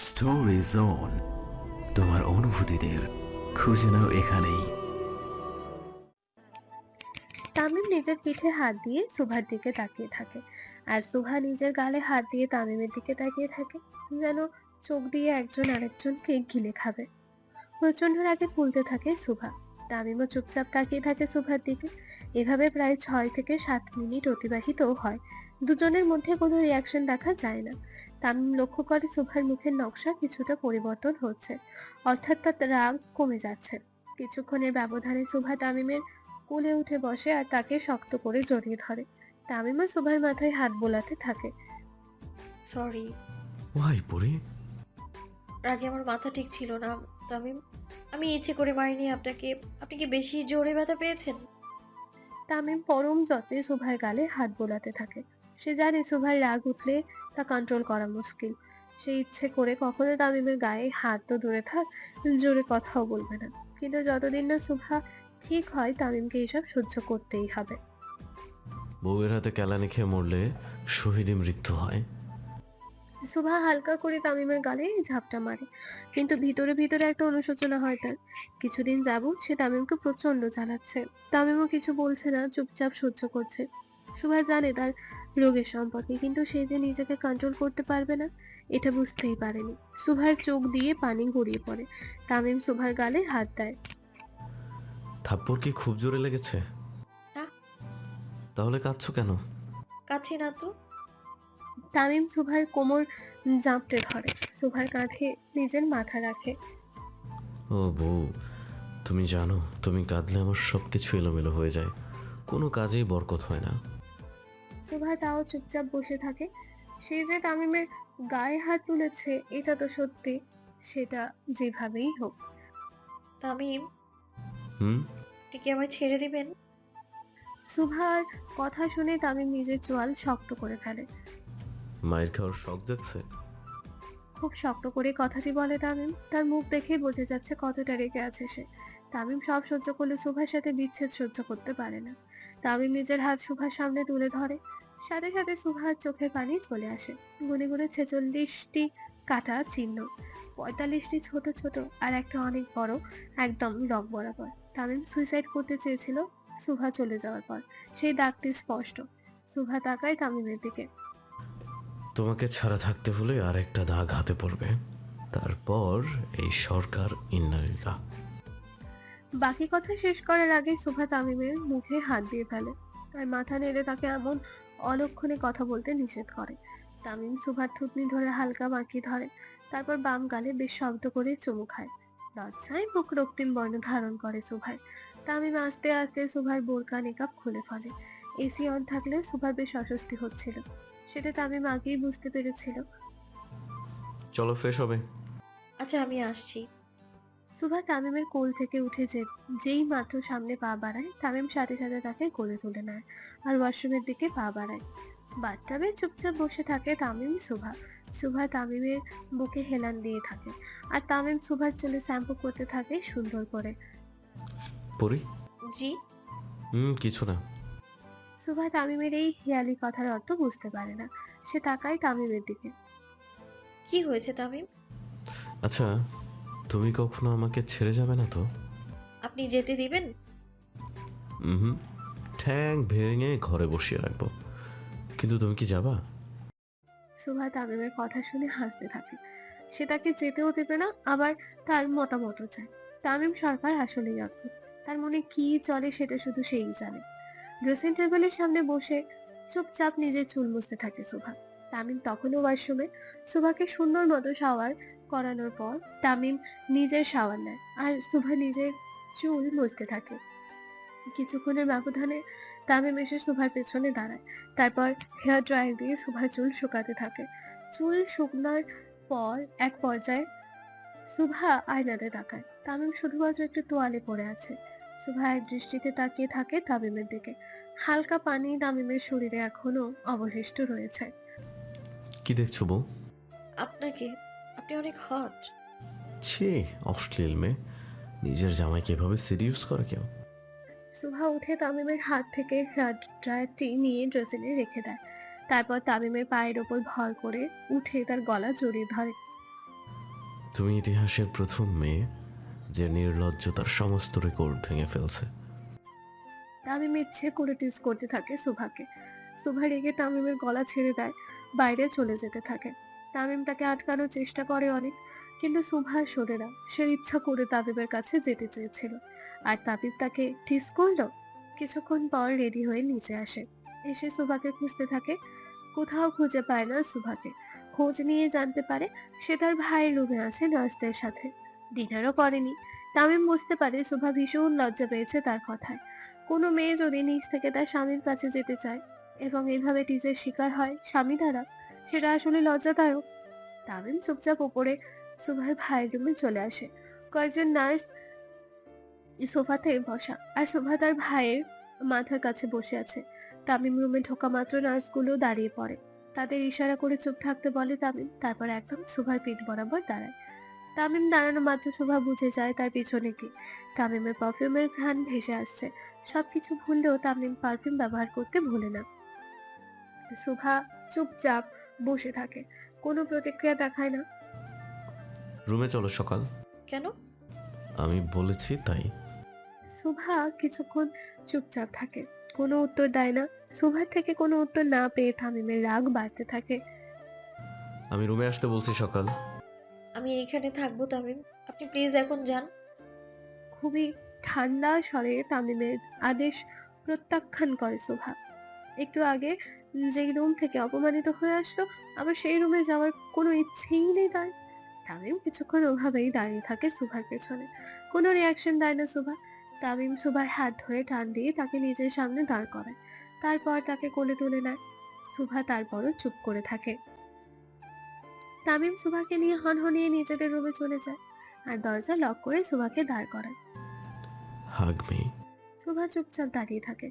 Story zone, তোমার অনুভূতিদের খুঁজে নাও এখানেই। তামিম নিজের পিঠে হাত দিয়ে সুভার দিকে তাকিয়ে থাকে, আর সুভা নিজের গালে হাত দিয়ে তামিমের দিকে তাকিয়ে থাকে, যেন চোখ দিয়ে একজন আরেকজনকে গিলে খাবে। প্রচন্ড রাগে ফুলতে থাকে সুভা। তামিমও চুপচাপ তাকিয়ে থাকে সুভার দিকে। এভাবে প্রায় 6 থেকে 7 মিনিট অতিবাহিত হয়। দুজনের মধ্যে কোনো রিয়াকশন দেখা যায় না। তামিম লক্ষ্য করে সুভার মুখের নকশা কিছুটা পরিবর্তন হচ্ছে, অর্থাৎ তার রাগ কমে যাচ্ছে। কিছুক্ষণের ব্যবধানে সুভা তামিমের কোলে উঠে বসে আর তাকে শক্ত করে জড়িয়ে ধরে। তামিমও সুভার মাথায় হাত বোলাতে থাকে। সরি, ওয়াই পরি? রাগে আমার মাথা ঠিক ছিল না। তামিম, আমি ইচ্ছে করে মারিনি আপনাকে। আপনি কি বেশি জোরে ব্যথা পেয়েছেন? তামিম পরম যত্নে সুভার গালে হাত বোলাতে থাকে। সে জানে সুভার রাগ উঠলে তা কন্ট্রোল করা মুশকিল। সে ইচ্ছে করে কখনো তামিমের গায়ে হাত তো দূরে থাক, জোরে কথাও বলবে না। কিন্তু যতদিন না সুভা ঠিক হয়, তামিমকে এসব সহ্য করতেই হবে। বউয়ের হাতে কেলানি খেয়ে মরলে শহীদী মৃত্যু হয়। সুভা হালকা করে তামিমের গালে ঝাপটা মারে, কিন্তু ভিতরে ভিতরে একটা অনুশোচনা হয় তার। কিছুদিন যাবত সে তামিমকে প্রচন্ড জ্বালাচ্ছে। তামিমও কিছু বলছে না, চুপচাপ সহ্য করছে। সুভা জানে তার রোগের সম্পর্কে, কিন্তু সে যে নিজেকে কন্ট্রোল করতে পারবে না এটা বুঝতেই পারেনি। সুভার চোখ দিয়ে পানি গড়িয়ে পড়ে। তামিম সুভার গালে হাত দেয়। থাপ্পড় কি খুব জোরে লেগেছে? না, তাহলে কাঁদছো কেন? কাছে না তো। তামিম সুভার কোমর জাপটে ধরে, সুভার কাঁধে নিজের মাথা রাখে। ও বউ, তুমি জানো তুমি কাঁদলে আমার সব কিছু এলোমেলো হয়ে যায়, কোনো কাজেই বরকত হয় না। সুভা তাও চুপচাপ বসে থাকে। সে যে তামিমের গায়ে হাত তুলেছে এটা তো সত্যি, সেটা যেভাবেই হোক। তামিম, হুম? আপনি কি আমায় ছেড়ে দিবেন? সুভার কথা শুনে তামিম নিজের চোয়াল শক্ত করে ফেলে। মায়ের খাওয়ার শখ যাচ্ছে? খুব শক্ত করে কথাটি বলে তামিম। তার মুখ দেখেই বোঝা যাচ্ছে কতটা রেগে আছে সে। তামিম সব সহ্য করলে সুভার সাথে বিচ্ছেদ সহ্য করতে পারে না। তামিম নিজের হাত সুভার সামনে তুলে ধরে। সাথে সাথে সুভার চোখে পানি চলে আসে। গুনে গুনে 46টি কাটা চিহ্ন, 45টি ছোট ছোট, আর একটা অনেক বড়, একদম রক বরাবর। তামিম সুইসাইড করতে চেয়েছিল সুভা চলে যাওয়ার পর। সেই দাগটি স্পষ্ট। সুভা তাকায় তামিমের দিকে। তোমাকে ছাড়া থাকতে হলে আর একটা দাগ হাতে পড়বে, তারপর এই সরকার ইন্নালিল্লাহ। বাকি কথা শেষ করার আগে সুভা তামিমের মুখে হাত দিয়ে ফেলে, আর মাথা নেড়ে তাকে এমন অলক্ষণে কথা বলতে নিষেধ করে। তামিম সুভার থুতনি ধরে হালকা বাঁকিয়ে ধরে, তারপর বাম গালে বেশ শব্দ করে চুমু খায়। লজ্জায় মুখ রক্তিম বর্ণ ধারণ করে সুভার। তামিম আস্তে আস্তে সুভার বোরকা নিকাব খুলে ফেলে। এসি অন থাকলে সুভার বেশ অস্বস্তি হচ্ছিল, সেটা তামিম আগেই বুঝতে পেরেছিল। চলো ফ্রেশ হবে। আচ্ছা, আমি আসছি। সুভা তামিমের কোল থেকে উঠে যেই মাত্র সামনে পা বাড়ায়, তামিম সাথে সাথে তাকে কোলে তুলে নেয় আর ওয়াশরুমের দিকে পা বাড়ায়। বাথটাবে চুপচাপ বসে থাকে তামিম সুভা। সুভা তামিমের বুকে হেলান দিয়ে থাকে, আর তামিম সুভার চুলে শ্যাম্পু করতে থাকে সুন্দর করে। পরি? জি। কিছু না। সুভা তামিমের এই হেয়ালি কথার অর্থ বুঝতে পারে না। সে তাকায় তামিমের দিকে। কি হয়েছে তামিম? আচ্ছা, তুমি কখনো আমাকে ছেড়ে যাবে না তো? আপনি যেতে দিবেন? হুম, ঠ্যাং ভেঙে ঘরে বসিয়ে রাখবো, কিন্তু তুমি কি যাবা? সুভা তামিমের কথা শুনে হাসতে থাকে। সে তাকে যেতেও দেবে না, আবার তার মতামতও চায়। তামিম সরকার আসলেই অদ্ভুত। তার মনে কি চলে সেটা শুধু সেই জানে। ড্রেসিং টেবিলের সামনে বসে চুপচাপ নিজের চুল মুছতে থাকে সুভা। তামিম তখনও ওয়াশরুমে। সুভাকে সুন্দর মতো শাওয়ার করানোর পর তামিম নিজের শাওয়ার নেয়, আর সুভা নিজের চুল মুছতে থাকে। কিছুক্ষণের ব্যবধানে তামিম এসে সুভার পেছনে দাঁড়ায়। তারপর হেয়ার ড্রায়ার দিয়ে সুভার চুল শুকাতে থাকে। চুল শুকনোর পর এক পর্যায়ে সুভা আয়নাতে তাকায়। তামিম শুধুমাত্র একটু তোয়ালে পড়ে আছে। সুভা এক দৃষ্টিতে তাকিয়ে থাকে তামিমের দিকে। হালকা পানি তামিমের শরীরে এখনো অবশিষ্ট রয়েছে। কি দেখছো বউ? আপনাকে। আপনি অনেক হট। ছি, অশ্লীল মেয়ে। নিজের জামাইকে এভাবে সিরিয়াস করে কেউ? সুভা উঠে তামিমের হাত থেকে হেয়ার ড্রায়ারটি নিয়ে ড্রেসিংয়ে রেখে দেয়। তারপর তামিমের পায়ের ওপর ভর করে উঠে তার গলা জড়িয়ে ধরে। তুমি ইতিহাসের প্রথম মেয়ে যে নির্লজ্জতার সমস্ত রেকর্ড ভেঙে ফেলছে। তামিম ইচ্ছে করে টিজ করতে থাকে সুভাকে। সুভা রেগে তামিমের গলা ছেড়ে দেয়, বাইরে চলে যেতে থাকে। তামিম তাকে আটকানোর চেষ্টা করে অনেক, কিন্তু সুভা সরে না। সে ইচ্ছা করে তাবিবের কাছে যেতে চেয়েছিল, আর তাবিব তাকে টিজ করলো। কিছুক্ষণ পর রেডি হয়ে নিচে আসে, এসে সুভাকে খুঁজতে থাকে। কোথাও খুঁজে পায় না সুভাকে। খোঁজ নিয়ে জানতে পারে সে তার ভাইয়ের রুমে আছে নার্সদের সাথে, ডিনারও করেনি। তামিম বুঝতে পারে সুভা ভীষণ লজ্জা পেয়েছে তার কথায়। কোনো মেয়ে যদি নিজ থেকে তার স্বামীর কাছে যেতে চায় এবং এভাবে টিজের শিকার হয় স্বামী দ্বারা, সেটা আসলে লজ্জাদায়ক। তামিম চুপচাপ উপরে সুভার ভাইয়ের রুমে চলে আসে। কয়েকজন নার্স সোফাতে বসা, আর সুভা তার ভাইয়ের মাথার কাছে বসে আছে। তামিম রুমে ঢোকা মাত্র নার্সগুলো দাঁড়িয়ে পড়ে, তাদের ইশারা করে চুপ থাকতে বলে তামিম। তারপর একদম সুভার পিঠ বরাবর দাঁড়ায়। তামিম দাঁড়ানো মাত্র শোভা বুঝে যায় তার পিছনে কি। তামিমের পারফিউমের ঘ্রাণ ভেসে আসছে। সবকিছু ভুললেও তামিম পারফিউম ব্যবহার করতে ভুলে না। শোভা চুপচাপ বসে থাকে, কোনো প্রতিক্রিয়া দেখায় না। রুমে চলো সকাল। কেন? আমি বলেছি তাই। শোভা কিছুক্ষণ চুপচাপ থাকে, কোনো উত্তর দেয় না। শোভার থেকে কোনো উত্তর না পেয়ে তামিমের রাগ বাড়তে থাকে। আমি রুমে আসতে বলছি সকাল। আমি এইখানে থাকবো তামিম, আপনি প্লিজ এখন যান। খুবই ঠান্ডা স্বরে তামিমের আদেশ প্রত্যাখ্যান করে শোভা। একটু আগে যেই রুম থেকে অপমানিত হয়ে আসলো, আবার সেই রুমে যাওয়ার কোনো ইচ্ছেই নেই তার। তামিম কিছুক্ষণ ওভাবেই দাঁড়িয়ে থাকে সুভার পেছনে, কোনো রিয়াকশন দেয় না সুভা। তামিম সুভার হাত ধরে টান দিয়ে তাকে নিজের সামনে দাঁড় করায়, তারপর তাকে কোলে তুলে নেয়। সুভা তারপরও চুপ করে থাকে। তামিম সুভাকে নিয়ে হনহনিয়ে নিজেদের রুমে চলে যায়, আর দরজা লক করে সুভাকে দাঁড় করায়। হাগ মি। সুভা চুপচাপ দাঁড়িয়ে থাকে।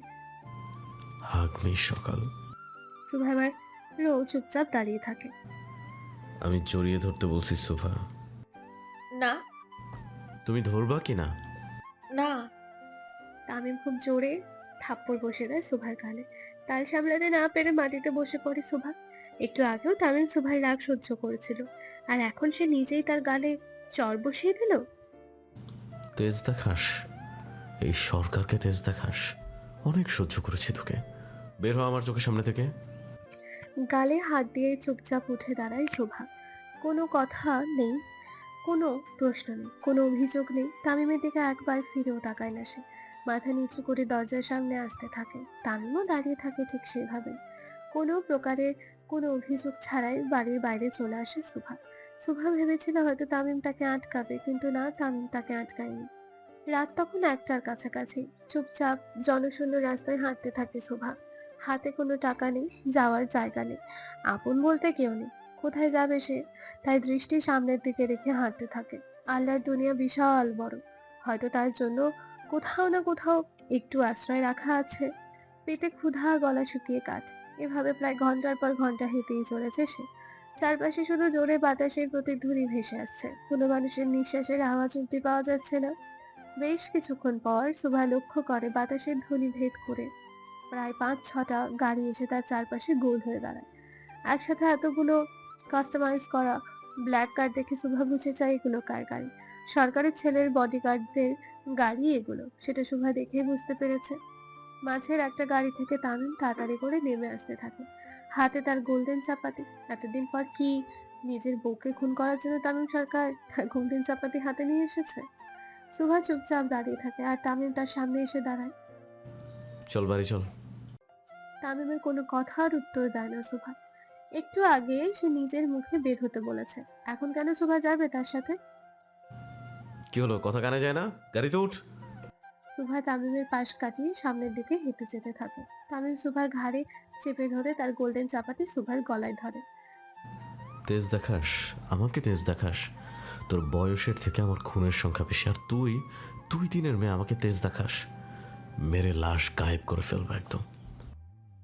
হাগ মি সকাল। সুভা এবার চুপচাপ দাঁড়িয়ে থাকে। আমি জড়িয়ে ধরতে বলছি সুভা। না। তুমি ধরবা কি না? না। তামিম খুব জোরে থাপ্পড় বসে দেয় সুভার গালে। তাল সামলাতে না পেরে মাটিতে বসে পড়ে সুভা। একটু আগেও তামিম সুভার রাগ সহ্য করেছিল, আর এখন সে নিজেই তার গালে চড় বসিয়ে দিল। তেজ দেখাস, এই সরকারকে তেজ দেখাস। অনেক সহ্য করেছি তোকে, বের হ আমার চোখের সামনে থেকে। গালে হাত দিয়ে চুপচাপ উঠে দাঁড়ায় শোভা। কোনো কথা নেই, কোনো প্রশ্ন নেই, কোনো অভিযোগ নেই। তামিমের দিকে একবার ফিরেও তাকায় না সে। মাথা নিচু করে দরজার সামনে আসতে থাকে। তামিমও দাঁড়িয়ে থাকে ঠিক সেভাবে। কোনো প্রকারের কোনো অভিযোগ ছাড়াই বাড়ির বাইরে চলে আসে সুভা। সুভা ভেবেছিল হয়তো তামিম তাকে আটকাবে, কিন্তু না, তামিম তাকে আটকায়নি। রাত তখন 1টার কাছাকাছি। চুপচাপ জনশূন্য রাস্তায় হাঁটতে থাকে সুভা। হাতে কোনো টাকা নেই, যাওয়ার জায়গা নেই, আপন বলতে কেউ নেই। কোথায় যাবে সে? তাই দৃষ্টি সামনের দিকে রেখে হাঁটতে থাকে। আল্লাহর দুনিয়া বিশাল বড়, হয়তো তার জন্য কোথাও না কোথাও একটু আশ্রয় রাখা আছে। পেটে ক্ষুধা, গলা শুকিয়ে কাঠ। এভাবে প্রায় ঘন্টার পর ঘন্টা হেঁটেই চলেছে সে। চারপাশে শুধু জোরে বাতাসের প্রতিধ্বনি ভেসে আসছে, কোনো মানুষের নিঃশ্বাসের আওয়াজ অব্দি পাওয়া যাচ্ছে না। বেশ কিছুক্ষণ পর সুভা লক্ষ্য করে বাতাসের ধ্বনি ভেদ করে প্রায় 5-6টা গাড়ি এসে তার চারপাশে গোল হয়ে দাঁড়ায়। একসাথে এতগুলো কাস্টমাইজ করা ব্ল্যাক কার দেখে সুভা বুঝে যায় এগুলো কার গাড়ি। সরকারের ছেলের বডিগার্ডদের গাড়ি এগুলো, সেটা সুভা দেখেই বুঝতে পেরেছে। মাঝের একটা গাড়ি থেকে তামিম তাড়াতাড়ি করে নেমে আসতে থাকে, হাতে তার গোল্ডেন চাপাতি। এতদিন পর কি নিজের বউকে খুন করার জন্য তামিম সরকার তার গোল্ডেন চাপাতি হাতে নিয়ে এসেছে? সুভা চুপচাপ দাঁড়িয়ে থাকে, আর তামিম তার সামনে এসে দাঁড়ায়। চল বাড়ি চল। তামিমের কোনো কথার উত্তর দেয় না সুভা। একটু আগে সে নিজের মুখে বের হতে বলেছে, এখন কেন সুভা যাবে তার সাথে? কি হলো, কথা কানে যায় না? গাড়িতে উঠ। সুভা তামিমের পাশ কাটিয়ে সামনের দিকে হেঁটে যেতে থাকে। তামিম সুভার ঘাড়ে চেপে ধরে তার গোল্ডেন চাপাতি সুভার গলায় ধরে। তেজ দেখাস, আমাকে তেজ দেখাস। তোর বয়সের থেকে আমার খুনের সংখ্যা বেশি, আর তুই 2 দিনের মেয়ে আমাকে তেজ দেখাস। মেরে লাশ গায়েব করে ফেলবো একদম।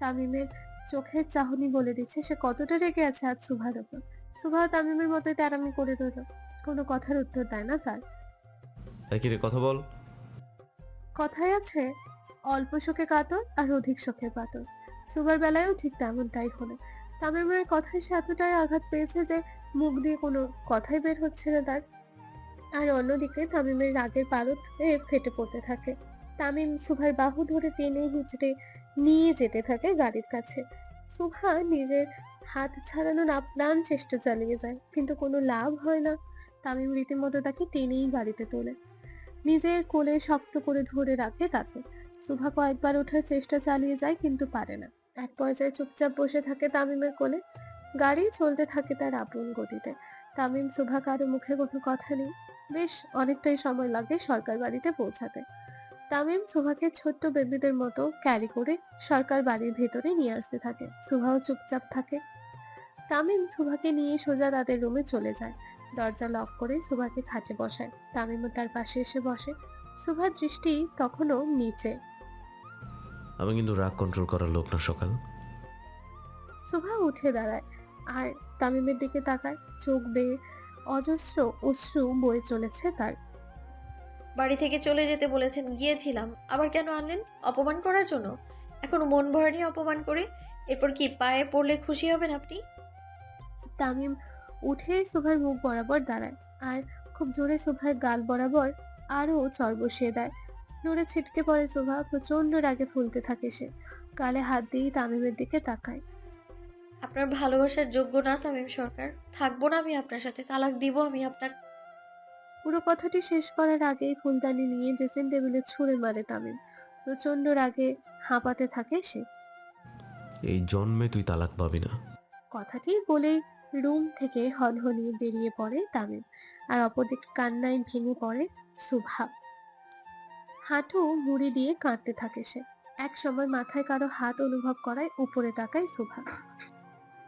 তামিমের চোখের চাহনি বলে দিচ্ছে সে কতটা রেগে আছে আজ সুভার উপর। সুভা তামিমের মতোই তেরামি করে রইল, কোনো কথার উত্তর দেয় না তার। একই রে, কথা বল। কথায় আছে, অল্প শোকে কাতর আর অধিক শোকে পাতর। সুভার বেলায়ও ঠিক তেমনটাই হলো। তামিমের কথায় সে এতটাই আঘাত পেয়েছে যে মুখ দিয়ে কোনো কথাই বের হচ্ছে না তার। আর অন্যদিকে তামিমের রাগের পারদ ফেটে পড়তে থাকে। তামিম সুভার বাহু ধরে টেনে হিঁচড়ে নিয়ে যেতে থাকে গাড়ির কাছে। সুভা নিজের হাত ছাড়ানোর আপ্রাণ চেষ্টা চালিয়ে যায়, কিন্তু কোনো লাভ হয় না। তামিম রীতিমতো তাকে টেনেই গাড়িতে তোলে, নিজের কোলে শক্ত করে ধরে রাখে তাকে। সুভা কয়েকবার ওঠার চেষ্টা চালিয়ে যায়, কিন্তু পারে না। এক পর্যায়ে চুপচাপ বসে থাকে তামিমের কোলে। গাড়ি চলতে থাকে তার আপন গতিতে। তামিম সুভা কারো মুখে কোনো কথা নেই। বেশ অনেকটাই সময় লাগে সরকার বাড়িতে পৌঁছাতে। তামিম সুভাকে ছোট্ট বেবিদের মতো ক্যারি করে সরকার বাড়ির ভেতরে নিয়ে আসতে থাকে। সুভাও চুপচাপ থাকে। তামিম সুভাকে নিয়ে সোজা তাদের রুমে চলে যায়। দরজা লক করে সুভাকে খাটে বসায়। তামিমও তার পাশে এসে বসে। সুভার দৃষ্টি তখনও নিচে। আমি কিন্তু রাগ কন্ট্রোল করার লোক না সকাল। সুভা উঠে দাঁড়ায় আর তামিমের দিকে তাকায়। চোখ বেয়ে অজস্র অশ্রু বয়ে চলেছে তার। বাড়ি থেকে চলে যেতে বলেছেন, গিয়েছিলাম। আবার কেন আনলেন? অপমান করার জন্য? এখনো মন ভরেনি অপমান করে? এরপর কি পায়ে পড়লে খুশি হবেন আপনি? তামিম উঠে সুভার মুখ বরাবর দাঁড়ায় আর খুব জোরে সুভার গাল বরাবর আরো চড় বসিয়ে দেয়। নড়ে ছিটকে পড়ে সুভা। প্রচন্ড রাগে ফুলতে থাকে সে। গালে হাত দিয়ে তামিমের দিকে তাকায়। আপনার ভালোবাসার যোগ্য না তামিম সরকার। থাকবো না আমি আপনার সাথে। তালাক দিব আমি আপনার। পুরো কথাটি শেষ করার আগেই ফুলদানি নিয়ে ড্রেসিং টেবিলে ছুঁড়ে মারে তামিম। প্রচন্ড রাগে হাঁপাতে থাকে সে। এই জন্মে তুই তালাক পাবি না। কথাটি বলেই রুম থেকে হনহনিয়ে বেরিয়ে পড়ে তামিম। আর অপরদিকে কান্নায় ভেঙে পড়ে সুভা। হাঁটু মুড়ি দিয়ে কাঁদতে থাকে সে। এক সময় মাথায় কারো হাত অনুভব করায় উপরে তাকায় সুভা।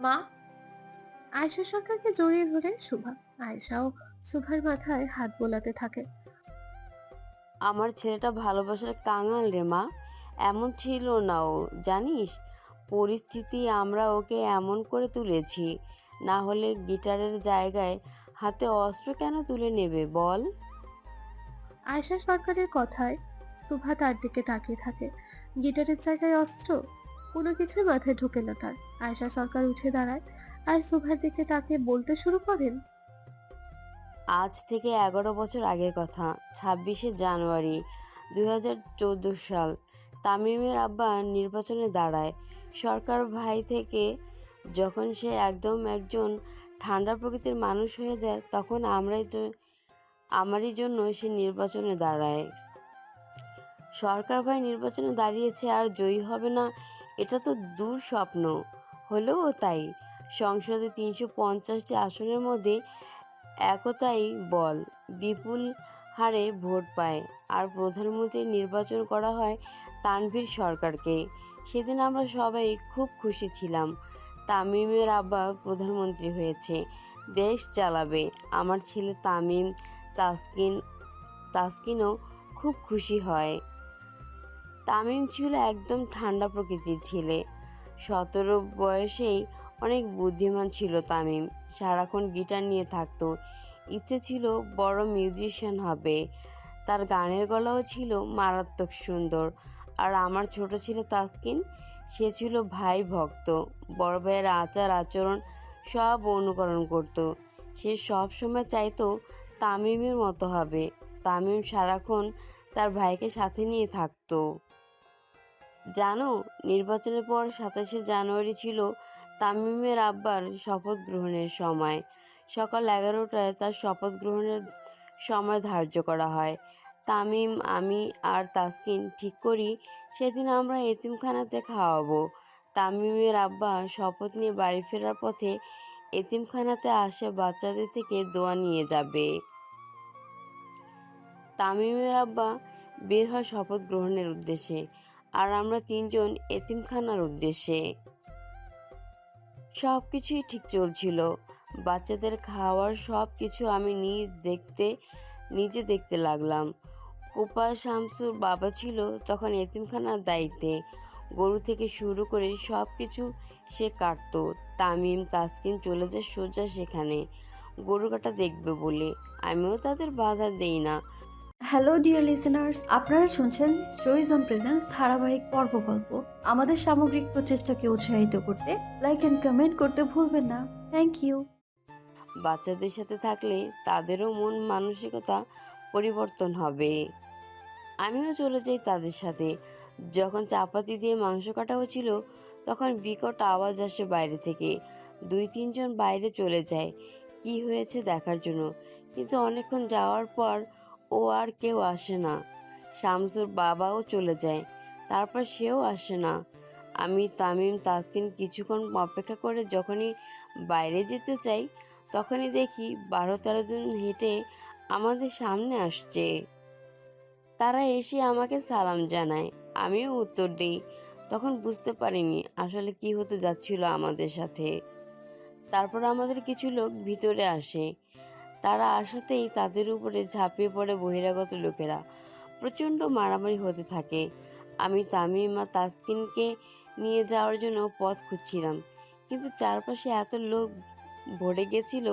মা, আয়েশা সরকারকে জড়িয়ে ধরে সুভা। আয়েশাও সুভার মাথায় হাত বোলাতে থাকে। আমার ছেলেটা ভালোবাসার কাঙাল রে মা। এমন ছিল না ও, জানিস। পরিস্থিতি আমরা ওকে এমন করে তুলেছি, না হলে গিটারের জায়গায় হাতে অস্ত্র কেন তুলে নেবে বল? আয়েশা সরকারের কথায় সুভা তার দিকে তাকিয়ে থাকে। গিটারের জায়গায় অস্ত্র? কোনো কিছুই মাথায় ঢোকে না তার। আয়েশা সরকার উঠে দাঁড়ায় আর সুভার দিকে তাকিয়ে বলতে শুরু করেন। আজ থেকে 11 বছর আগের কথা, 26শে জানুয়ারি 2014 সাল। তামিমের আব্বা নির্বাচনে দাঁড়ায় সরকার ভাই থেকে। যখন সে একজন ঠান্ডা প্রকৃতির মানুষ হয়ে যায়, তখন আমারই জন্য সে নির্বাচনে দাঁড়ায়। সরকার ভাই নির্বাচনে দাঁড়িয়েছে আর জয়ী হবে না, এটা তো দূর স্বপ্ন। হলেও তাই। সংসদে 350টি আসনের মধ্যে একতাই বল বিপুল হারে ভোট পায়, আর প্রধানমন্ত্রী নির্বাচন করা হয় তানভীর সরকারকে। সেদিন আমরা সবাই খুব খুশি ছিলাম। তামিমের আব্বা প্রধানমন্ত্রী হয়েছে, দেশ চালাবে। আমার ছেলে তামিম, তাসকিনও খুব খুশি হয়। তামিম ছিল একদম ঠান্ডা প্রকৃতির ছেলে। 17 বয়সেই অনেক বুদ্ধিমান ছিল তামিম। সারাক্ষণ গিটার নিয়ে থাকতো। ইচ্ছে ছিল বড় মিউজিশিয়ান হবে। তার গানের গলাও ছিল মারাত্মক সুন্দর। আর আমার ছোট ছেলে তাসকিন, সে ছিল ভাই ভক্ত। বড় ভাইয়ের আচার আচরণ সব অনুকরণ করত। সে সব সময় চাইতো তামিমের মতো হবে। তামিম সারাক্ষণ তার ভাইকে সাথে নিয়ে থাকতো। জানো, নির্বাচনের পর 27শে জানুয়ারি ছিল তামিমের আব্বার শপথ গ্রহণের সময়। সকাল 11টায় তার শপথ গ্রহণের সময় ধার্য করা হয়। তামিম, আমি আর তাসকিন ঠিক করি সেদিন আমরা এতিমখানাতে খাওয়াবো। তামিমের আব্বা শপথ নিয়ে বাড়ি ফেরার পথে এতিমখানাতে আসা বাচ্চাদের থেকে দোয়া নিয়ে যাবে। তামিমের আব্বা বের হয় শপথ গ্রহণের উদ্দেশ্যে, আর আমরা তিনজন এতিমখানার উদ্দেশ্যে। সব কিছুই ঠিক চলছিল। বাচ্চাদের খাওয়ার সব কিছু আমি নিজে দেখতে লাগলাম। কোপা শামসুর বাবা ছিল তখন এতিমখানার দায়িত্বে। গরু থেকে শুরু করে সব কিছু সে কাটতো। তামিম, তাসকিন চলে যায় সোজা সেখানে গরু কাটা দেখবে বলে। আমিও তাদের বাধা দেই না। হ্যালো ডিয়ার লিসেনার্স, আপনারা শুনছেন স্টোরিজ অন প্রেজেন্স ধারাবাহিক পর্ব গল্প। আমাদের সামগ্রিক প্রচেষ্টাকে উৎসাহিত করতে লাইক এন্ড কমেন্ট করতে ভুলবেন না। Thank you. বাচ্চাদের সাথে থাকলে তাদেরও মন মানসিকতা পরিবর্তন হবে। আমিও চলে যাই তাদের সাথে। যখন চাপাতি দিয়ে মাংস কাটা হচ্ছিল তখন বিকট আওয়াজ আসে বাইরে থেকে। 2-3 জন বাইরে চলে যায় কি হয়েছে দেখার জন্য, কিন্তু অনেকক্ষণ যাওয়ার পর ও আর কেউ আসে না। শামসুর বাবাও চলে যায়, তারপর সেও আসে না। আমি, তামিম, তাসকিন কিছুক্ষণ অপেক্ষা করে যখনই বাইরে যেতে চাই তখনই দেখি 12-13 জন হেঁটে আমাদের সামনে আসছে। তারা এসে আমাকে সালাম জানায়, আমিও উত্তর দিই। তখন বুঝতে পারিনি আসলে কি হতে যাচ্ছিল আমাদের সাথে। তারপর আমাদের কিছু লোক ভিতরে আসে। তারা আসাতেই তাদের উপরে ঝাঁপিয়ে পড়ে বহিরাগত লোকেরা। প্রচণ্ড মারামারি হতে থাকে। আমি তামিম আর তাসকিনকে নিয়ে যাওয়ার জন্য পথ খুঁজছিলাম, কিন্তু চারপাশে এত লোক ভরে গেছিল,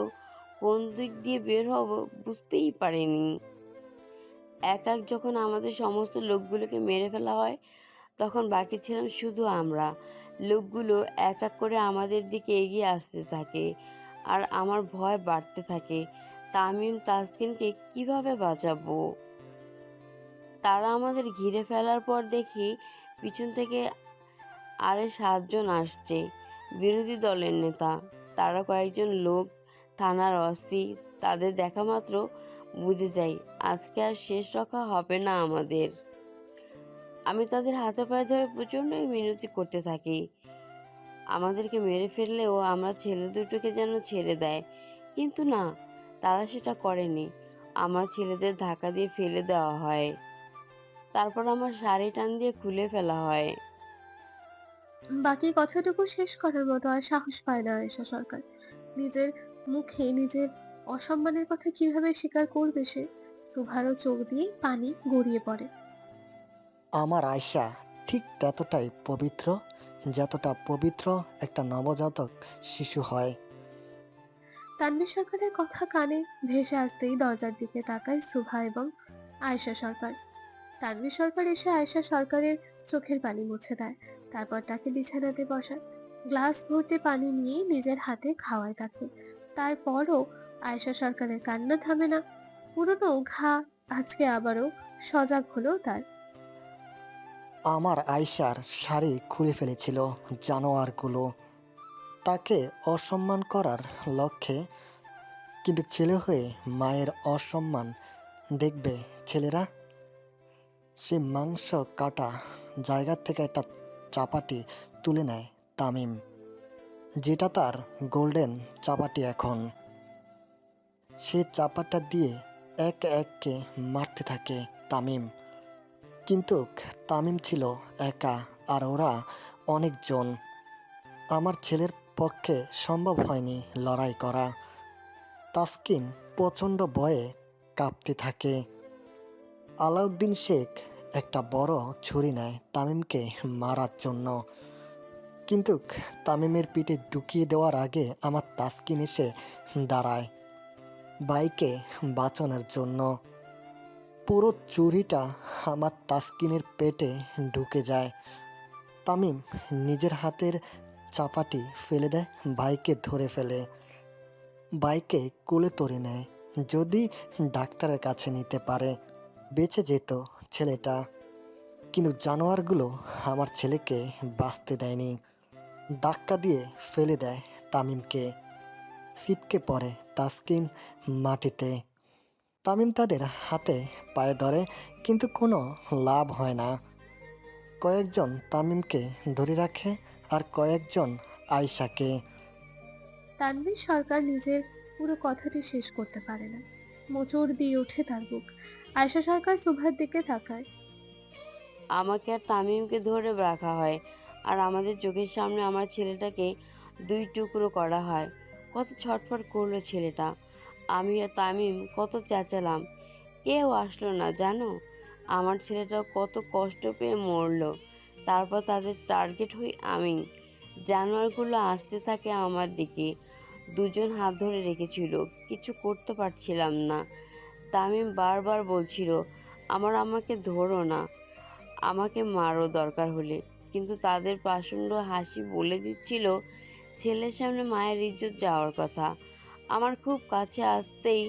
কোন দিক দিয়ে বের হব বুঝতেই পারিনি। যখন আমাদের সমস্ত লোকগুলোকে মেরে ফেলা হয় তখন বাকি ছিলাম শুধু আমরা। লোকগুলো এক এক করে আমাদের দিকে এগিয়ে আসতে থাকে আর আমার ভয় বাড়তে থাকে। তামিম, তাসকিনকে কিভাবে বাঁচাবো? তারা আমাদের ঘিরে ফেলার পর দেখি পিছন থেকে আরে 7 জন আসছে, বিরোধী দলের নেতা। তারা কয়েকজন লোক, থানার ওসি। তাদের দেখা মাত্র বুঝে যাই আজকে আর শেষ রক্ষা হবে না আমাদের। আমি তাদের হাতে পায়ে ধরে প্রচণ্ড মিনতি করতে থাকি আমাদেরকে মেরে ফেললেও আমরা ছেলে দুটোকে যেন ছেড়ে দেয়, কিন্তু না, তারা সেটা করেনি। আমার ছেলেদের ধাক্কা দিয়ে ফেলে দেওয়া হয়, তারপর আমার শাড়ি টান দিয়ে খুলে ফেলা হয়। বাকি কথাটুকু শেষ করার মতো আর সাহস পায় না আয়েশা সরকার। নিজের মুখে নিজের অসম্মানের কথা কিভাবে স্বীকার করবে সে? সুভারও চোখ দিয়ে পানি গড়িয়ে পড়ে। আমার আয়শা ঠিক ততটাই পবিত্র যতটা পবিত্র একটা নবজাতক শিশু হয়। তানভীর সরকারের কথা কানে ভেসে আসতেই দরজার দিকে তাকায় সুভা এবং আয়েশা সরকার। তানভীর সরকার এসে আয়েশা সরকারের চোখের পানি মুছে দেয়, তারপর তাকে বিছানাতে বসায়। গ্লাস ভর্তি পানি নিয়ে নিজের হাতে খাওয়ায় তাকে। তারপরও আয়েশা সরকারের কান্না থামে না। পুরনো ঘা আজকে আবারও সজাগ হলো তার। আমার আয়শার শাড়ি খুলে ফেলেছিল জানোয়ারগুলো, তাকে অসম্মান করার লক্ষ্যে। কিন্তু ছেলে হয়ে মায়ের অসম্মান দেখবে ছেলেরা? সে মাংস কাটা জায়গা থেকে একটা চাপাটি তুলে নেয় তামিম, যেটা তার গোল্ডেন চাপাটি। এখন সে চাপাটা দিয়ে এক এককে মারতে থাকে তামিম। কিন্তু তামিম ছিল একা আর ওরা অনেকজন। আমার ছেলের পক্ষে সম্ভব হয়নি লড়াই করা। তাসকিন প্রচণ্ড ভয়ে কাঁপতে থাকে। আলাউদ্দিন শেখ একটা বড় ছুরি নেয় তামিমকে মারার জন্য, কিন্তু তামিমের পিঠে ঢুকিয়ে দেওয়ার আগে আমার তাসকিন এসে দাঁড়ায় বাইকে বাঁচানোর জন্য। পুরো চুরিটা আমার তাসকিনের পেটে ঢুকে যায়। তামিম নিজের হাতের চাপাটি ফেলে দেয়, ভাইকে ধরে ফেলে, ভাইকে কোলে তুলে নেয়। যদি ডাক্তারের কাছে নিতে পারে বেঁচে যেত ছেলেটা, কিন্তু জানোয়ারগুলো আমার ছেলেকে বাঁচতে দেয়নি। ধাক্কা দিয়ে ফেলে দেয় তামিমকে। ছিটকে পড়ে তাসকিন মাটিতে। তামিম তাদের হাতে পায়ে ধরে, কিন্তু কোনো লাভ হয় না। কয়েকজন তামিমকে ধরে রাখে আর কয়েকজন আয়শাকে। তানভীর সরকার নিজের পুরো কথাটি শেষ করতে পারে না। মোচড় দিয়ে ওঠে তার বুক। আয়েশা সরকার সুভার দিকে তাকায়। আমাকে আর তামিমকে ধরে রাখা হয় আর আমাদের চোখের সামনে আমার ছেলেটাকে 2 টুকরো করা হয়। কত ছটফট করলো ছেলেটা। আমি আর তামিম কত চেঁচালাম, কেউ আসলো না জানো। আমার ছেলেটা কত কষ্ট পেয়ে মরলো। তারপর তাদের টার্গেট হই আমি। জানোয়ারগুলো আসতে থাকে আমার দিকে। 2 জন হাত ধরে রেখেছিল, কিছু করতে পারছিলাম না। তামিম বারবার বলছিল আমার আম্মাকে ধরো না, আমাকে মারো দরকার হলে, কিন্তু তাদের প্রচণ্ড হাসি বলে দিচ্ছিল ছেলের সামনে মায়ের ইজ্জত যাওয়ার কথা। আমার খুব কাছে আসতেই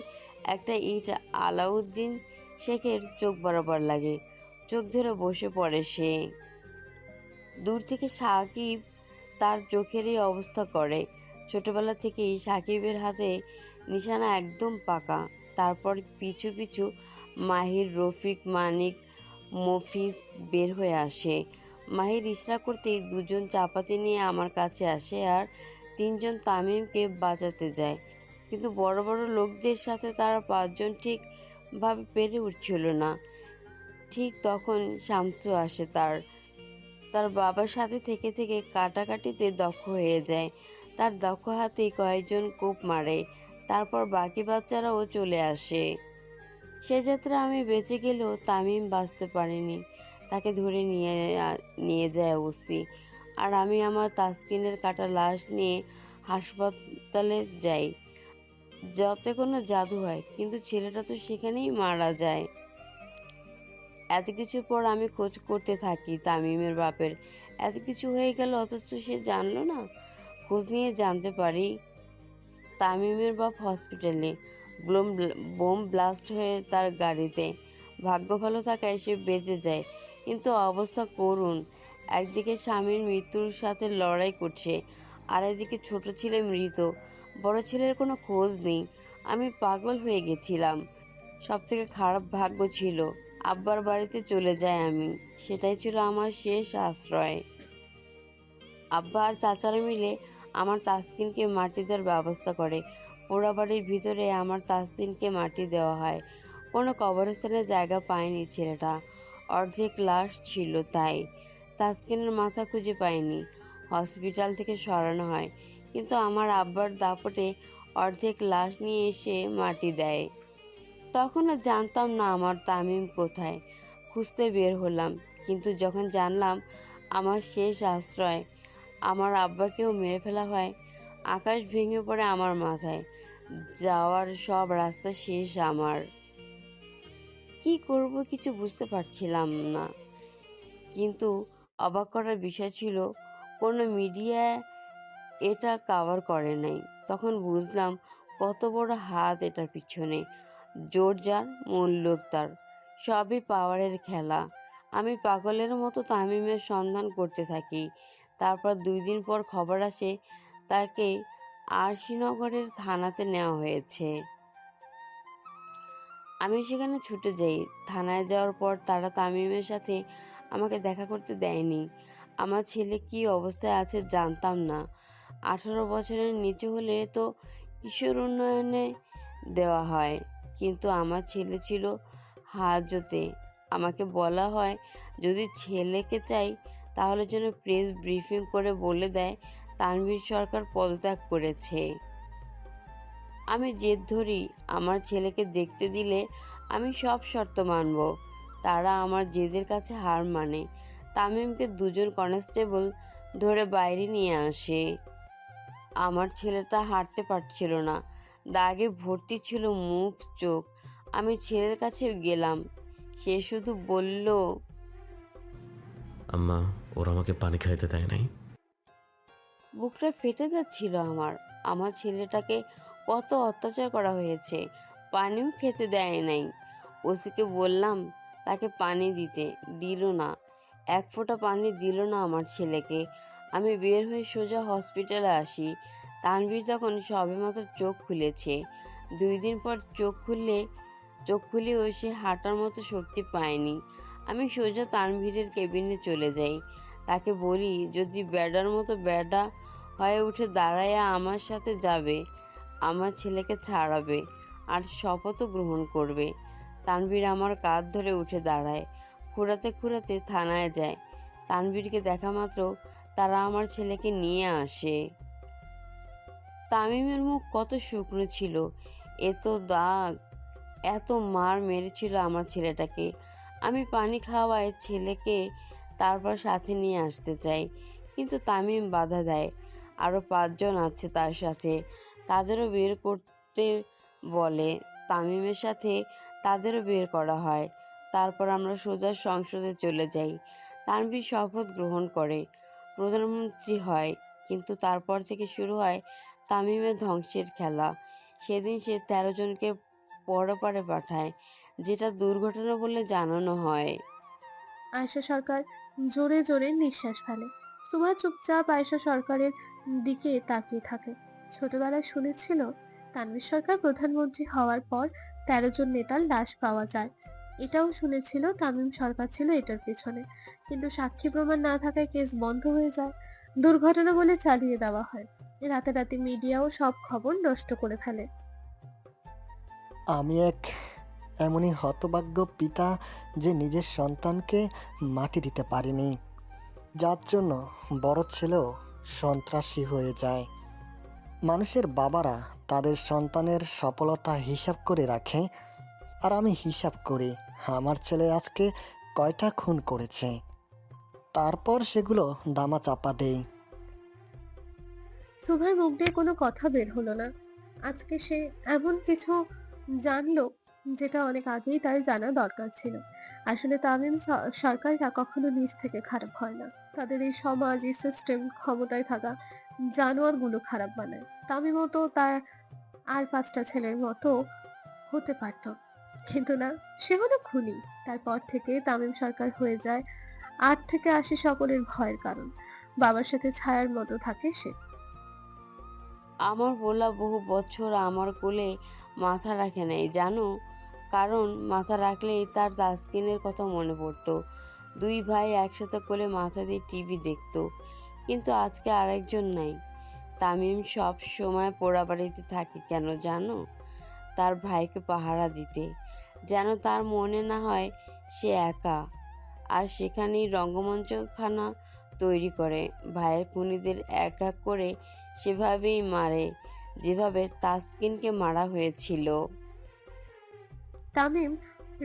একটা ইট আলাউদ্দিন শেখের চোখ বরাবর লাগে, চোখ ধরে বসে পড়ে সে। দূর থেকে সাকিব তার চোখেরই অবস্থা করে। ছোটবেলা থেকেই সাকিবের হাতে নিশানা একদম পাকা। তারপর পিছু পিছু মাহির, রফিক, মানিক, মফিজ বের হয়ে আসে। মাহির ইশরা করতেই দুজন চাপাতি নিয়ে আমার কাছে আসে আর তিনজন তামিমকে বাঁচাতে যায়। কিন্তু বড় বড় লোকদের সাথে তারা পাঁচজন ঠিকভাবে পেরে উঠছিল না। ঠিক তখন শামসু আসে। তার বাবার সাথে থেকে থেকে কাটাকাটিতে দক্ষ হয়ে যায়। তার দক্ষ হাতে কয়েকজন কোপ মারে, তারপর বাকি বাচ্চারাও চলে আসে। সে যাত্রা আমি বেঁচে গেলেও তামিম বাঁচতে পারেনি। তাকে ধরে নিয়ে যায় ওসি, আর আমি আমার তাসকিনের কাটা লাশ নিয়ে হাসপাতালে যাই। যাতে কোনো জাদু হয়, কিন্তু ছেলেটা তো সেখানেই মারা যায়। এত কিছুর পর আমি খোঁজ করতে থাকি তামিমের বাপের। এত কিছু হয়ে গেল অথচ সে জানলো না। খোঁজ নিয়ে জানতে পারি তামিমের বাপ হসপিটালে, বোম ব্লাস্ট হয়ে তার গাড়িতে। ভাগ্য ভালো থাকায় সে বেঁচে যায়, কিন্তু অবস্থা করুণ। একদিকে স্বামীর মৃত্যুর সাথে লড়াই করছে, আর একদিকে ছোট ছেলে মৃত, বড় ছেলের কোনো খোঁজ নেই। আমি পাগল হয়ে গেছিলাম। সব থেকে খারাপ ভাগ্য ছিল আব্বার বাড়িতে চলে যাই আমি। সেটাই ছিল আমার শেষ আশ্রয়। আব্বা আর চাচারা মিলে আমার তাসকিনকে মাটি দেওয়ার ব্যবস্থা করে। পোড়া বাড়ির ভিতরে আমার তাসকিনকে মাটি দেওয়া হয়। কোনো কবরস্থানে জায়গা পায়নি ছেলেটা, অর্ধেক লাশ ছিল তাই। তাসকিনের মাথা খুঁজে পায়নি, হসপিটাল থেকে সরানো হয়, কিন্তু আমার আব্বার দাপটে অর্ধেক লাশ নিয়ে এসে মাটি দেয়। তখনও জানতাম না আমার তামিম কোথায়। খুঁজতে বের হলাম, কিন্তু যখন জানলাম আমার শেষ আশ্রয়, আমার আব্বাকেও মেরে ফেলা হয়, আকাশ ভেঙে পড়ে আমার মাথায়। যাওয়ার সব রাস্তা শেষ আমার। কি করব কিছু বুঝতে পারছিলাম না। কিন্তু অবাক করার বিষয় ছিল কোনো মিডিয়া এটা কভার করে নাই। তখন বুঝলাম কত বড় হাত এটার পিছনে। জোর যার, মূল লোক তার, সবই পাওয়ারের খেলা। আমি পাগলের মতো তামিমের সন্ধান করতে থাকি। তারপর 2 দিন পর খবর আসে তাকে আরশিনগরের থানাতে নেওয়া হয়েছে। আমি সেখানে ছুটে যাই। থানায় যাওয়ার পর তারা তামিমের সাথে আমাকে দেখা করতে দেয়নি। আমার ছেলে কি অবস্থায় আছে জানতাম না। 18 বছরের নিচে হলে তো কিশোর উন্নয়নে দেওয়া হয়, কিন্তু আমার ছেলে ছিল হাজতে। আমাকে বলা হয় যদি ছেলেকে চাই তাহলে যেন প্রেস ব্রিফিং করে বলে দেয় তানভীর সরকার পদত্যাগ করেছে। আমি জেদ ধরি আমার ছেলেকে দেখতে দিলে আমি সব শর্ত মানব। তারা আমার জেদের কাছে হার মানে। তামিমকে 2জন কনস্টেবল ধরে বাইরে নিয়ে আসে। আমার ছেলেটা হাঁটতে পারছিল না, দাগে ভর্তি ছিল মুখ চোখ। আমি ছেলের কাছে গেলাম, সে শুধু বলল, আম্মা, ওরা আমাকে পানি খাইতে দেয় নাই। বুকটা ফেটে যাচ্ছিল আমার। আমার ছেলেটাকে কত অত্যাচার করা হয়েছে, পানিও খেতে দেয় নাই। ওসিকে বললাম তাকে পানি দিতে, দিল না। এক ফোঁটা পানি দিল না আমার ছেলেকে। আমি বের হয়ে সোজা হসপিটালে আসি। তানভীর তখন সবেমাত্র চোখ খুলেছে। 2 দিন পর চোখ খুলেও সে হাঁটার মতো শক্তি পায়নি। আমি সোজা তানভীরের কেবিনে চলে যাই। তাকে বলি যদি ব্যাডার মতো ব্যাডা হয়ে উঠে দাঁড়ায় আমার সাথে যাবে, আমার ছেলেকে ছাড়াবে, আর শপথও গ্রহণ করবে। তানভীর আমার কাঁধ ধরে উঠে দাঁড়ায়, খুঁড়াতে খুঁড়াতে থানায় যায়। তানভীরকে দেখা মাত্র তারা আমার ছেলেকে নিয়ে আসে। তামিমের মুখ কত শুকনো ছিল, এত দাগ, এত মার মেরেছিল আমার ছেলেটাকে। আমি পানি খাওয়ায় ছেলেকে তারপর সাথে নিয়ে আসতে চাই, কিন্তু তামিম বাধা দেয়। আরও 5 জন আছে তার সাথে, তাদেরও বের করতে বলে। তামিমের সাথে তাদেরও বের করা হয়। তারপর আমরা সোজা সংসদে চলে যাই। তানভীর শপথ গ্রহণ করে প্রধানমন্ত্রী হয়, কিন্তু তারপর থেকে শুরু হয় তামিমের ধ্বংসের খেলা। সেদিন সে 13 জনকে পরপারে পাঠায়, যেটা দুর্ঘটনা বলে জানানো হয়। আয়শা সরকার জোরে জোরে নিঃশ্বাস ফেলে। সুভা চুপচাপ আয়শা সরকারের দিকে তাকিয়ে থাকে। ছোটবেলায় শুনেছিল তানভীর সরকার প্রধানমন্ত্রী হওয়ার পর 13 জন নেতার লাশ পাওয়া যায়। এটাও শুনেছিল তামিম সরকার ছিল এটার পেছনে, কিন্তু সাক্ষী প্রমাণ না থাকায় কেস বন্ধ হয়ে যায়। দুর্ঘটনা বলে চালিয়ে দেওয়া হয়। রাতারাতি মিডিয়াও সব খবর নষ্ট করে ফেলে। আমি এক এমনই হতভাগ্য পিতা যে নিজের সন্তানকে মাটি দিতে পারিনি, যার জন্য বড় ছেলেও সন্ত্রাসী হয়ে যায়। মানুষের বাবারা তাদের সন্তানের সফলতা হিসাব করে রাখে, আর আমি হিসাব করি আমার ছেলে আজকে কয়টা খুন করেছে, তারপর সেগুলো দামা চাপা দেই। সুভার মুখ দিয়ে কোনো কথা বের হলো না। আজকে সে এমন কিছু জানলো যেটা অনেক আগেই তার জানা দরকার ছিল। আসলে তামিম সরকাররা কখনো নিজ থেকে খারাপ হয় না। তাদের এই সমাজ, এই সিস্টেম ক্ষমতায় থাকা জানোয়ার গুলো খারাপ বানায়। তামিমও তো তার আর 5টা ছেলের মতো হতে পারত, কিন্তু না, সে হলো খুনি। তারপর থেকে তামিম সরকার হয়ে যায় 8 থেকে 80 সকলের ভয়ের কারণ। বাবার সাথে ছায়ার মতো থাকে সে। আমার বলা বহু বছর আমার কোলে মাথা রাখে নাই জানো, কারণ মাথা রাখলেই তার তাসকিনের কথা মনে পড়তো। 2 ভাই একসাথে কোলে মাথা দিয়ে টিভি দেখতো, কিন্তু আজকে আরেকজন নাই। তামিম সব সময় পোড়াবাড়িতে থাকে কেন জানো? তার ভাইকে পাহারা দিতে, যেন তার মনে না হয় সে একা। আর সেখানেই রঙ্গমঞ্চখানা তৈরি করে, ভাইয়ের খুনিদের এক এক করে সেভাবেই মারে, যেভাবে তাসকিনকে মারা হয়েছিল। তামিম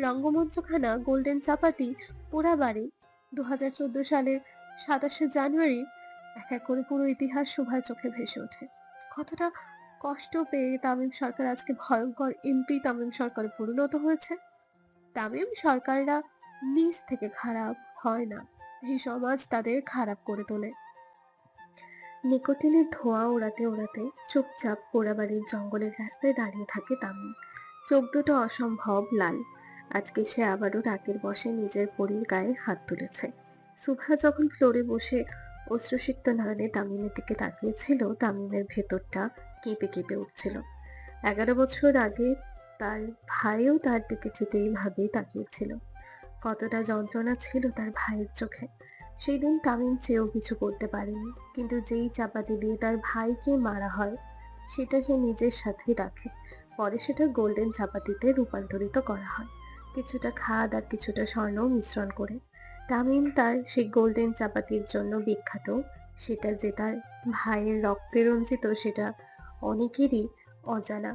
রঙ্গমঞ্চখানা গোল্ডেন চাপাতি পোড়াবাড়ি 2014 সালের 27শে জানুয়ারি এক এক করে পুরো ইতিহাস সুভার চোখে ভেসে ওঠে। কতটা কষ্ট পেয়ে তামিম সরকার আজকে ভয়ঙ্কর এমপি তামিম সরকারে পরিণত হয়েছে। তামিম সরকাররা নিজ থেকে খারাপ হয় না, এই সমাজ তাদের খারাপ করে তোলে। নিকোটিনের ধোঁয়া ওড়াতে ওড়াতে চুপচাপ পোড়াবাড়ির জঙ্গলের রাস্তায় দাঁড়িয়ে থাকে তামিম। চোখ দুটো অসম্ভব লাল। আজকে সে আবারও রাগের বশে নিজের পরীর গায়ে হাত তুলেছে। সুভা যখন ফ্লোরে বসে অশ্রুসিক্ত নয়নে তামিমের দিকে তাকিয়েছিল, তামিমের ভেতরটা কেঁপে কেঁপে উঠছিল। 11 বছর আগে তার ভাইও তার দিকে ঠিক এইভাবেই তাকিয়েছিল। কতটা যন্ত্রণা ছিল তার ভাইয়ের চোখে। সেই দিন তামিম চেয়েও কিছু করতে পারেনি, কিন্তু যেই চাপাতি দিয়ে তার ভাইকে মারা হয় সেটা সে নিজের সাথেই রাখে। পরে সেটা গোল্ডেন চাপাতিতে রূপান্তরিত করা হয়, কিছুটা খাদ আর কিছুটা স্বর্ণ মিশ্রণ করে। তামিম তার সেই গোল্ডেন চাপাতির জন্য বিখ্যাত। সেটা যে তার ভাইয়ের রক্তে রঞ্জিত সেটা অনেকেরই অজানা।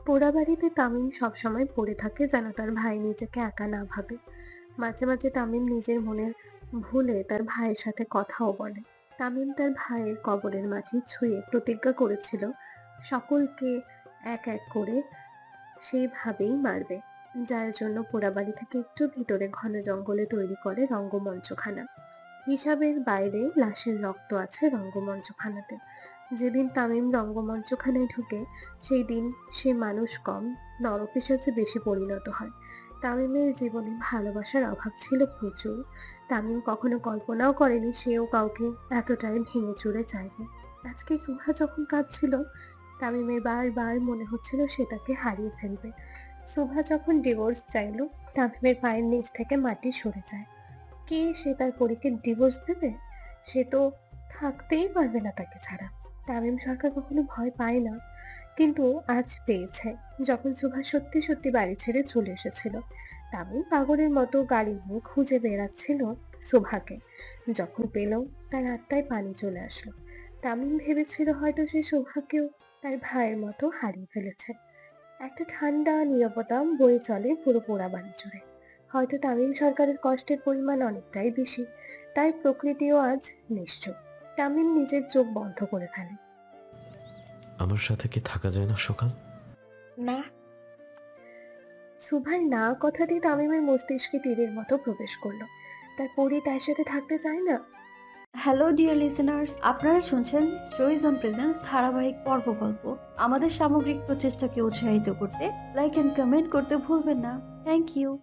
পোড়াবাড়িতে তামিম সবসময় পড়ে থাকে যেন তার ভাই নিজেকে একা না ভাবে। মাঝে মাঝে তামিম নিজের মনের ভুলে তার ভাইয়ের সাথে কথাও বলে। তামিম তার ভাইয়ের কবরের মাটি ছুঁয়ে প্রতিজ্ঞা করেছিল সকলকে এক এক করে সেইভাবেই মারবে, যার জন্য পোড়াবাড়ি থেকে একটু ভিতরে ঘন জঙ্গলে তৈরি করে রঙ্গমঞ্চখানা। হিসাবের বাইরে লাশের রক্ত আছে রঙ্গমঞ্চখানাতে। যেদিন তামিম রঙ্গমঞ্চখানায় ঢুকে সেই দিন সে মানুষ কম নরপিশাচে বেশি পরিণত হয়। তামিমের জীবনে ভালোবাসার অভাব ছিল প্রচুর। তামিম কখনো কল্পনাও করেনি সেও কাউকে এতটাই ভেঙে চুরে চাইবে। আজকে সুহা যখন কাঁদছিল, তামিমের বারবার মনে হচ্ছিল সে তাকে হারিয়ে ফেলবে। সুভা যখন ডিভোর্স চাইলো, তামিমের পায়ের নিচ থেকে মাটি সরে যায়। কে সে তার পরীকে ডিভোর্স দেবে? সে তো থাকতেই পারবে না তাকে ছাড়া। তামিম সরকার কখনো ভয় পায় না, কিন্তু আজ পেয়েছে। যখন সুভা সত্যি সত্যি বাড়ি ছেড়ে চলে এসেছিল, তামিম পাগলের মতো গাড়ি নিয়ে খুঁজে বেড়াচ্ছিল সুভাকে। যখন পেল, তার আত্মায় পানি চলে আসলো। তামিম ভেবেছিল হয়তো সে শোভাকেও তার ভাইয়ের মতো হারিয়ে ফেলেছে। একটা ঠান্ডা নীরবতা বয়ে চলে পুরো পোড়া বাড়ি জুড়ে। হয়তো তামিম সরকারের কষ্টের পরিমাণ অনেকটাই বেশি, তাই প্রকৃতিও আজ নিশ্চুপ। তামিম নিজের চোখ বন্ধ করে ফেলে। আমার সাথে কি থাকা যায় না সকাল? না। সুভার না কথাটি তামিমের মস্তিষ্কে তীরের মতো প্রবেশ করলো। তার পরি তার সাথে থাকতে চায় না। হ্যালো ডিয়ার লিসেনার্স, আপনারা শুনছেন স্টোরিজ অন প্রেজেন্স ধারাবাহিক পর্ব গল্প। আমাদের সামগ্রিক প্রচেষ্টাকে উৎসাহিত করতে লাইক অ্যান্ড কমেন্ট করতে ভুলবেন না। Thank you.